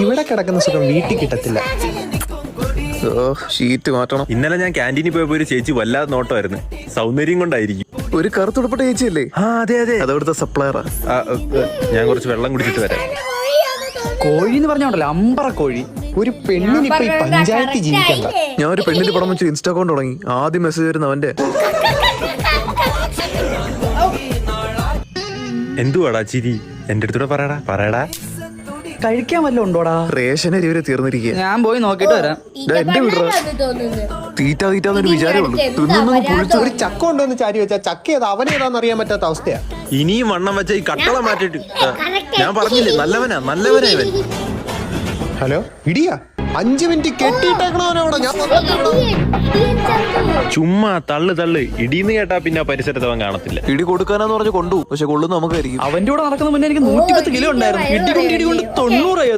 ഇവിടെ കിടക്കുന്ന സുഖം വീട്ടിൽ കിട്ടത്തില്ല. ഷീറ്റ് മാറ്റണം. ഇന്നലെ ഞാൻ ക്യാൻറ്റീനിൽ പോയപ്പോ ഒരു ചേച്ചി വല്ലാതെ നോട്ടമായിരുന്നു. സൗന്ദര്യം കൊണ്ടായിരിക്കും. ഒരു കറുത്തുടുപ്പെട്ട ചേച്ചിയല്ലേ? ആ അതെ അതെ, അതവിടുത്തെ സപ്ലയറാ. ഞാൻ കുറച്ച് വെള്ളം കുടിച്ചിട്ട് വരാം. കോഴി എന്ന് പറഞ്ഞോണ്ടല്ലോ, അമ്പറ കോഴി. ഒരു പെണ്ണിനിപ്പൊ ഈ പഞ്ചായത്തിൽ ജീവിക്കണ്ട. ഞാൻ ഒരു പെണ്ണിന്റെ പടം വെച്ച് ഇൻസ്റ്റാ അക്കൗണ്ട് തുടങ്ങി. ആദ്യം മെസ്സേജ് വരുന്ന അവന്റെ. എന്തുവാടാ ചിരി? എന്റെ അടുത്തൂടെ പറയടാ. കഴിക്കാൻ വല്ലതും ഉണ്ടോടാ? റേഷനരി വരെ തീർന്നിരിക്കുക. ഞാൻ പോയി നോക്കിട്ട് വരാം. എന്റെ വീടാ. തീറ്റാന്നൊരു വിചാരമേ ഉള്ളൂ. തിന്നൊന്നും പൊളിച്ചു. ഒരു ചക്ക ഉണ്ടോന്ന് ചാരി വെച്ചാ ചക്ക ഏതാ അവനേതാന്ന് അറിയാൻ പറ്റാത്ത അവസ്ഥയാ. ഇനിയും വണ്ണം വെച്ച ഈ കട്ടള മാറ്റിട്ട്. ഞാൻ പറഞ്ഞില്ലേ, നല്ലവനാ ഇവൻ. ഹലോ, ഇടിയാ 5 മിനിറ്റ് കെട്ടിയിട്ടേക്കണവനോടാ ഞാൻ. ചുമ്മാ തള്ളു ഇടീന്ന് കേട്ടാ പിന്നെ പരിസരത്ത് അവൻ കാണത്തില്ല. ഇടി കൊടുക്കാനാന്ന് പറഞ്ഞ് കൊണ്ടുപോകും, പക്ഷെ കൊള്ളുന്ന നമുക്കായിരിക്കും. അവന്റെ കൂടെ നടക്കുന്ന മുന്നേ എനിക്ക് 110 കിലോ ഉണ്ടായിരുന്നു. ഇടി കൊണ്ട് 90